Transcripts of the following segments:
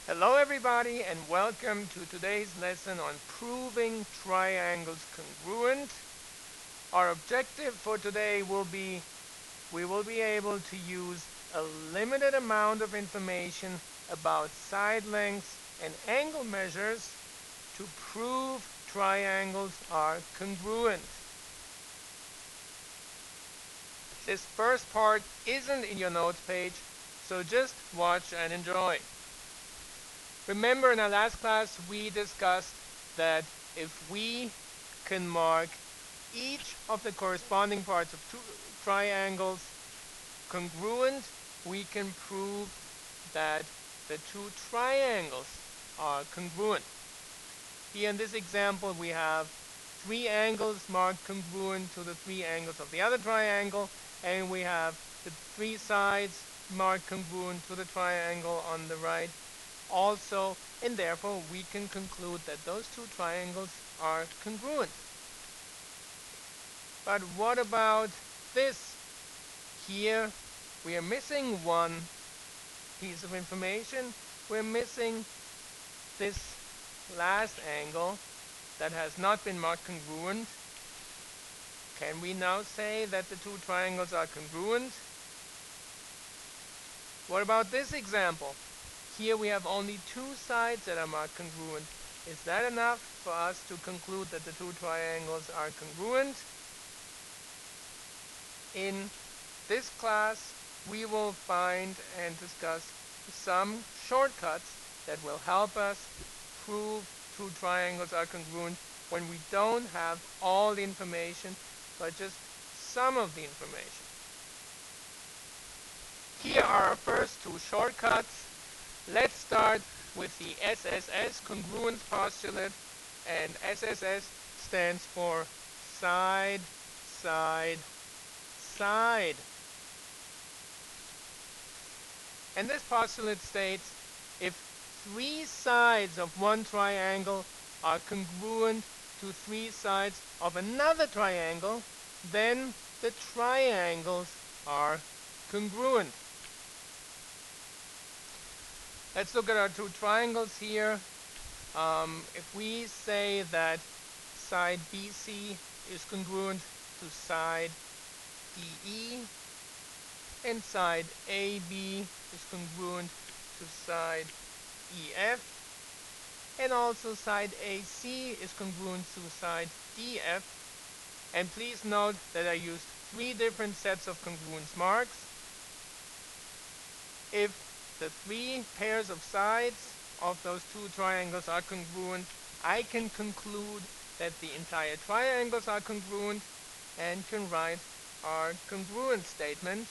Hello everybody and welcome to today's lesson on proving triangles congruent. Our objective for today will be we will be able to use a limited amount of information about side lengths and angle measures to prove triangles are congruent. This first part isn't in your notes page, so just watch and enjoy. Remember in our last class we discussed that if we can mark each of the corresponding parts of two triangles congruent, we can prove that the two triangles are congruent. Here in this example we have three angles marked congruent to the three angles of the other triangle, and we have the three sides marked congruent to the triangle on the right also, and therefore we can conclude that those two triangles are congruent. But what about this? Here we are missing one piece of information. We're missing this last angle that has not been marked congruent. Can we now say that the two triangles are congruent? What about this example? Here we have only two sides that are marked congruent. Is that enough for us to conclude that the two triangles are congruent? In this class, we will find and discuss some shortcuts that will help us prove two triangles are congruent when we don't have all the information, but just some of the information. Here are our first two shortcuts. Let's start with the SSS congruence postulate, and SSS stands for side, side, side. And this postulate states if three sides of one triangle are congruent to three sides of another triangle, then the triangles are congruent. Let's look at our two triangles here. If we say that side BC is congruent to side DE, and side AB is congruent to side EF, and also side AC is congruent to side DF. And please note that I used three different sets of congruence marks. If the three pairs of sides of those two triangles are congruent, I can conclude that the entire triangles are congruent and can write our congruent statement.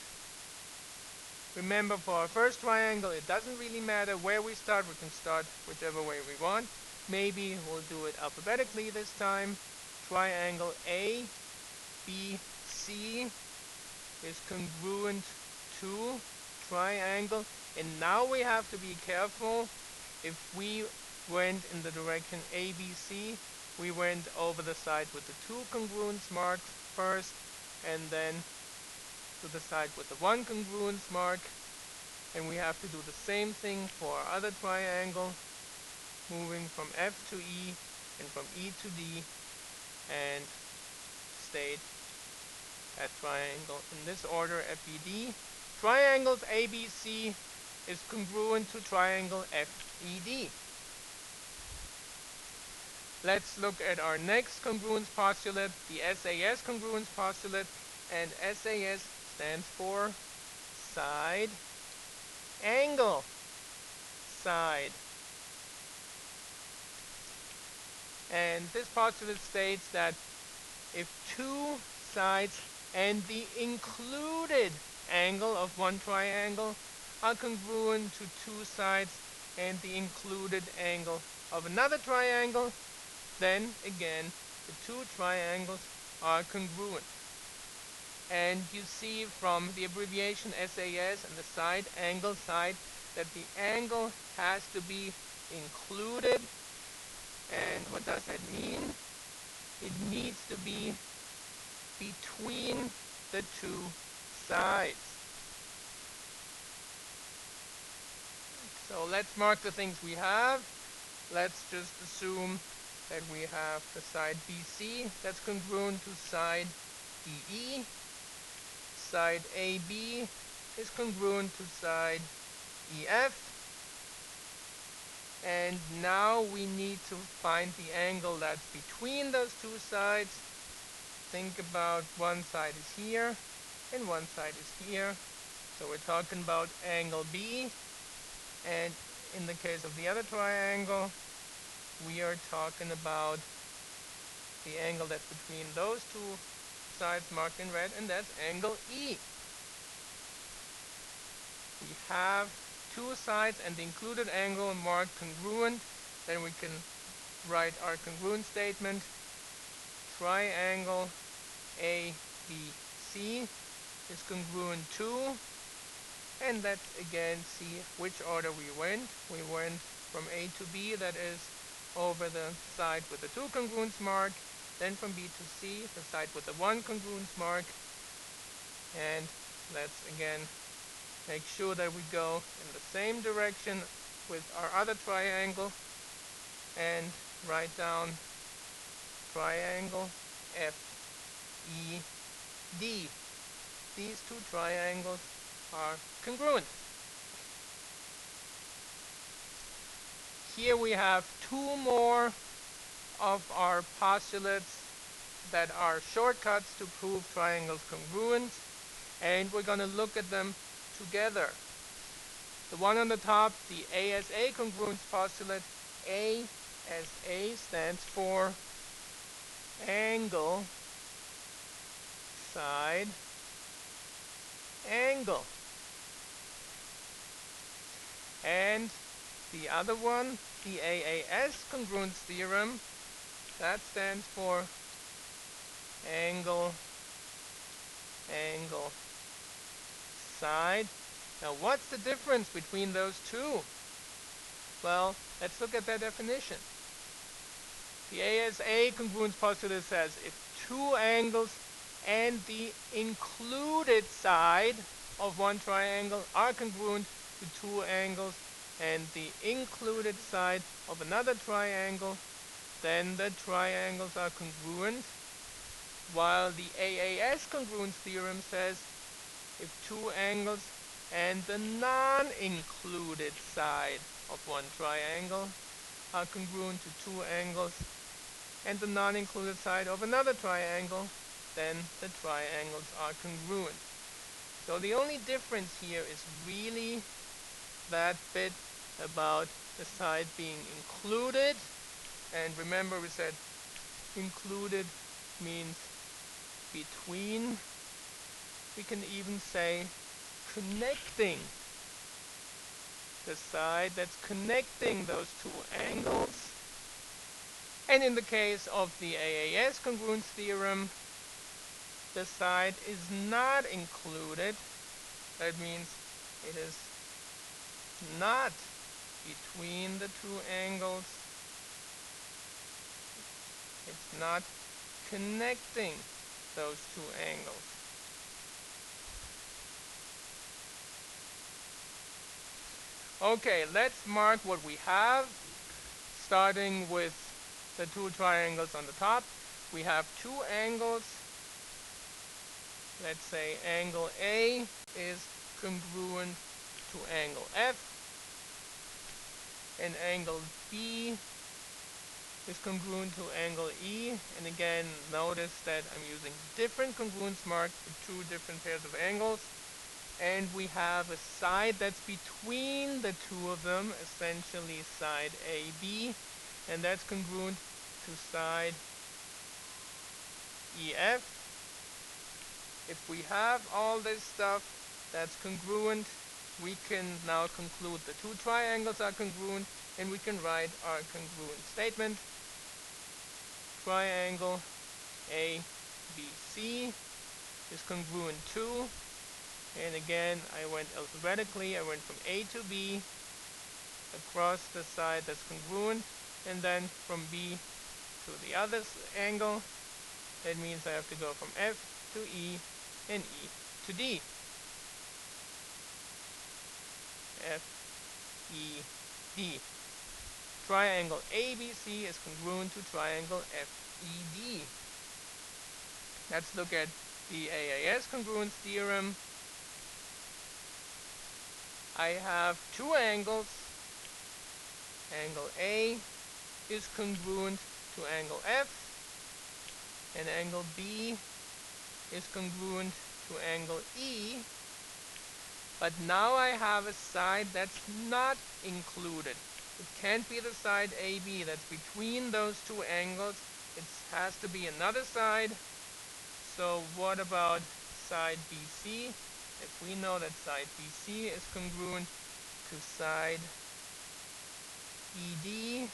Remember, for our first triangle, it doesn't really matter where we start. We can start whichever way we want. Maybe we'll do it alphabetically this time. Triangle ABC is congruent to triangle. And now we have to be careful. If we went in the direction ABC, we went over the side with the two congruence marks first, and then to the side with the one congruence mark. And we have to do the same thing for our other triangle, moving from F to E and from E to D, and state that triangle in this order, FED. Triangles ABC is congruent to triangle FED. Let's look at our next congruence postulate, the SAS congruence postulate, and SAS stands for side, angle, side. And this postulate states that if two sides and the included angle of one triangle are congruent to two sides and the included angle of another triangle, then again the two triangles are congruent. And you see from the abbreviation SAS and the side, angle, side, that the angle has to be included. And what does that mean? It needs to be between the two sides. So let's mark the things we have. Let's just assume that we have the side BC that's congruent to side DE. Side AB is congruent to side EF. And now we need to find the angle that's between those two sides. Think about one side is here and one side is here. So we're talking about angle B. And in the case of the other triangle, we are talking about the angle that's between those two sides marked in red, and that's angle E. We have two sides and the included angle marked congruent. Then we can write our congruent statement. Triangle ABC is congruent to, and let's again see which order we went. We went from A to B, that is over the side with the 2 congruence mark, then from B to C, the side with the 1 congruence mark, and let's again make sure that we go in the same direction with our other triangle and write down triangle FED. These two triangles are congruent. Here we have two more of our postulates that are shortcuts to prove triangles congruent, and we're going to look at them together. The one on the top, the ASA congruence postulate. ASA stands for angle, side, angle. And the other one, the AAS congruence theorem, that stands for angle, angle, side. Now what's the difference between those two? Well, let's look at that definition. The ASA congruence postulate says if two angles and the included side of one triangle are congruent to two angles and the included side of another triangle, then the triangles are congruent. While the AAS congruence theorem says if two angles and the non-included side of one triangle are congruent to two angles and the non-included side of another triangle, then the triangles are congruent. So the only difference here is really that bit about the side being included. And remember, we said included means between. We can even say connecting. The side that's connecting those two angles. And in the case of the AAS congruence theorem, the side is not included. That means it is not between the two angles. It's not connecting those two angles. Okay, let's mark what we have, starting with the two triangles on the top. We have two angles. Let's say angle A is congruent to angle F, and angle B is congruent to angle E. And again, notice that I'm using different congruence marks for two different pairs of angles. And we have a side that's between the two of them, essentially side AB, and that's congruent to side EF. If we have all this stuff that's congruent, we can now conclude the two triangles are congruent, and we can write our congruent statement. Triangle ABC is congruent to, and again, I went alphabetically. I went from A to B, across the side that's congruent, and then from B to the other angle. That means I have to go from F to E and E to D. F, FED. Triangle ABC is congruent to triangle FED. Let's look at the AAS congruence theorem. I have two angles. Angle A is congruent to angle F, and angle B is congruent to angle E. But now I have a side that's not included. It can't be the side AB that's between those two angles. It has to be another side. So what about side BC? If we know that side BC is congruent to side ED,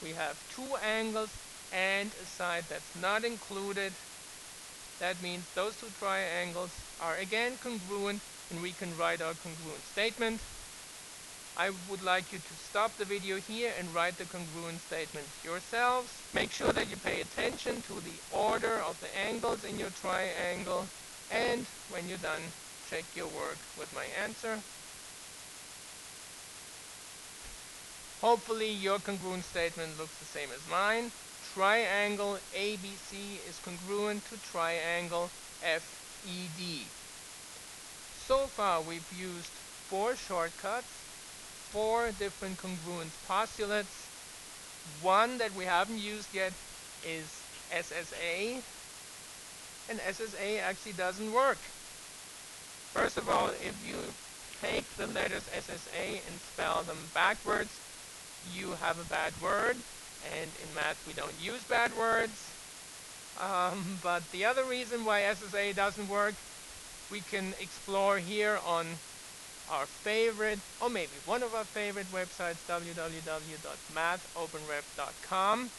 we have two angles and a side that's not included. That means those two triangles are again congruent, and we can write our congruent statement. I would like you to stop the video here and write the congruent statement yourselves. Make sure that you pay attention to the order of the angles in your triangle, and when you're done, check your work with my answer. Hopefully your congruent statement looks the same as mine. Triangle ABC is congruent to triangle FED. So far we've used 4 shortcuts, 4 different congruence postulates. One that we haven't used yet is SSA, and SSA actually doesn't work. First of all, if you take the letters SSA and spell them backwards, you have a bad word, and in math we don't use bad words. But the other reason why SSA doesn't work, we can explore here on our favorite, or maybe one of our favorite websites, www.mathopenrep.com.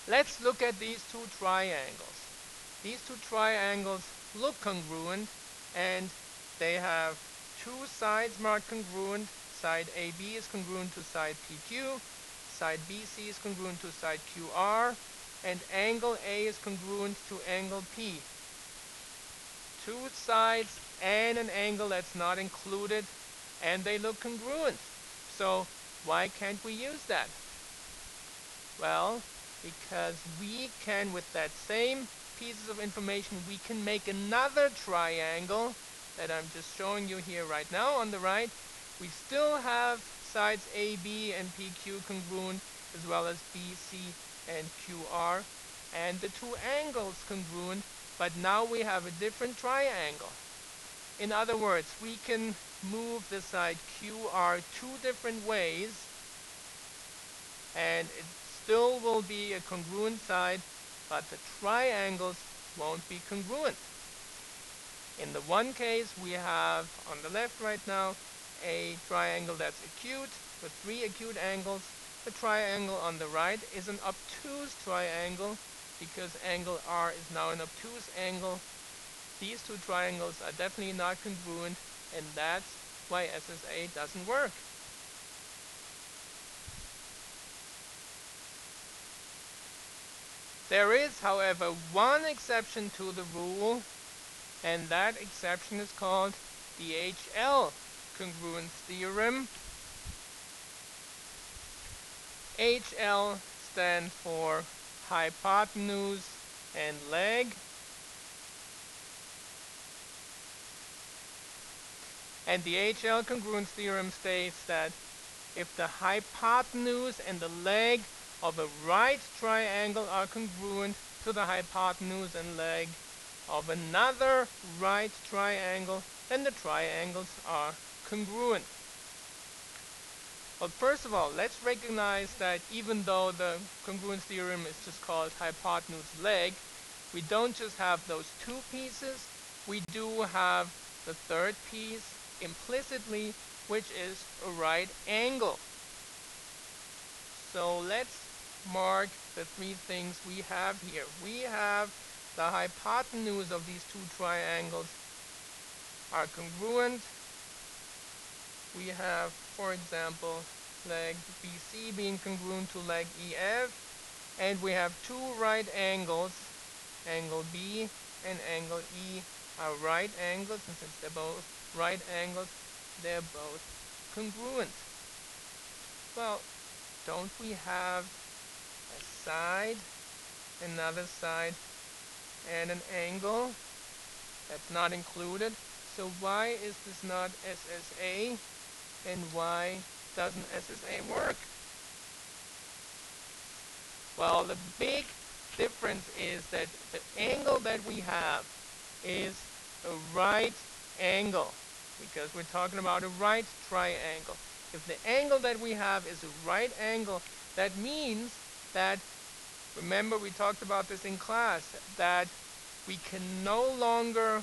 Let's look at these two triangles. These two triangles look congruent, and they have two sides marked congruent. Side AB is congruent to side PQ, side BC is congruent to side QR, and angle A is congruent to angle P. Two sides and an angle that's not included, and they look congruent. So why can't we use that? Well, because we can, with that same pieces of information, we can make another triangle that I'm just showing you here right now on the right. We still have sides AB and PQ congruent, as well as BC and QR, and the two angles congruent, but now we have a different triangle. In other words, we can move the side QR 2 different ways, and it still will be a congruent side, but the triangles won't be congruent. In the one case, we have on the left right now a triangle that's acute with 3 acute angles. The triangle on the right is an obtuse triangle because angle R is now an obtuse angle. These two triangles are definitely not congruent, and that's why SSA doesn't work. There is, however, one exception to the rule, and that exception is called the HL congruence theorem. HL stands for hypotenuse and leg. And the HL congruence theorem states that if the hypotenuse and the leg of a right triangle are congruent to the hypotenuse and leg of another right triangle, then the triangles are congruent. Well, first of all, let's recognize that even though the congruence theorem is just called hypotenuse leg, we don't just have those two pieces, we do have the third piece implicitly, which is a right angle. So let's mark the 3 things we have here. We have the hypotenuse of these two triangles are congruent. We have, for example, leg BC being congruent to leg EF, and we have 2 right angles, angle B and angle E are right angles, and since they're both right angles, they're both congruent? Well, don't we have a side, another side, and an angle? That's not included. So why is this not SSA? And why doesn't SSA work? Well, the big difference is that the angle that we have is a right angle, because we're talking about a right triangle. If the angle that we have is a right angle, that means that, remember we talked about this in class, that we can no longer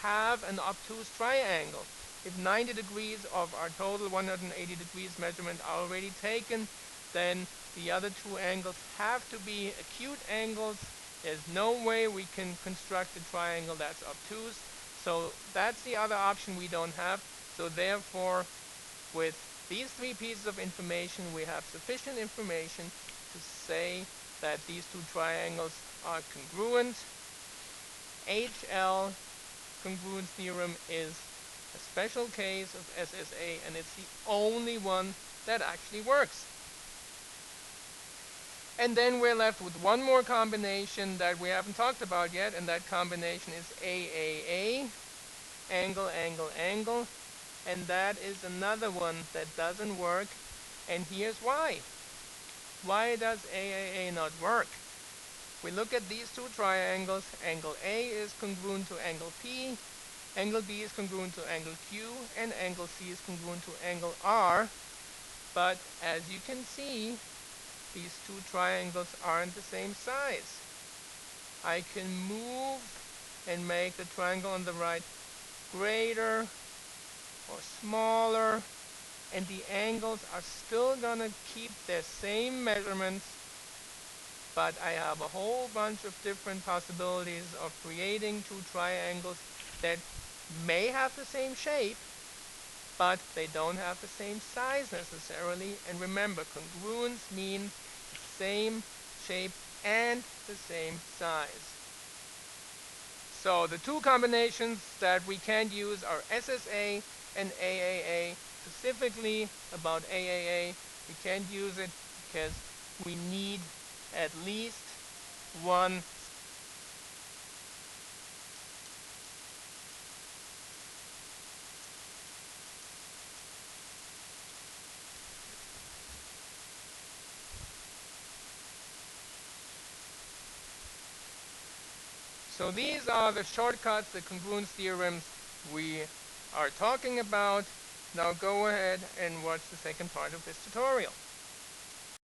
have an obtuse triangle. If 90 degrees of our total 180 degrees measurement are already taken, then the other two angles have to be acute angles. There's no way we can construct a triangle that's obtuse. So that's the other option we don't have. So therefore, with these three pieces of information, we have sufficient information to say that these two triangles are congruent. HL congruence theorem is a special case of SSA, and it's the only one that actually works. And then we're left with one more combination that we haven't talked about yet, and that combination is AAA, angle, angle, angle. And that is another one that doesn't work, and here's why. Why does AAA not work? We look at these two triangles. Angle A is congruent to angle P, angle B is congruent to angle Q, and angle C is congruent to angle R. But as you can see, these two triangles aren't the same size. I can move and make the triangle on the right greater or smaller, and the angles are still going to keep their same measurements, but I have a whole bunch of different possibilities of creating two triangles that may have the same shape, but they don't have the same size necessarily. And remember, congruence means the same shape and the same size. So the two combinations that we can use are SSA and AAA. Specifically about AAA, we can't use it because we need at least one. So these are the shortcuts, the congruence theorems we are talking about. Now go ahead and watch the second part of this tutorial.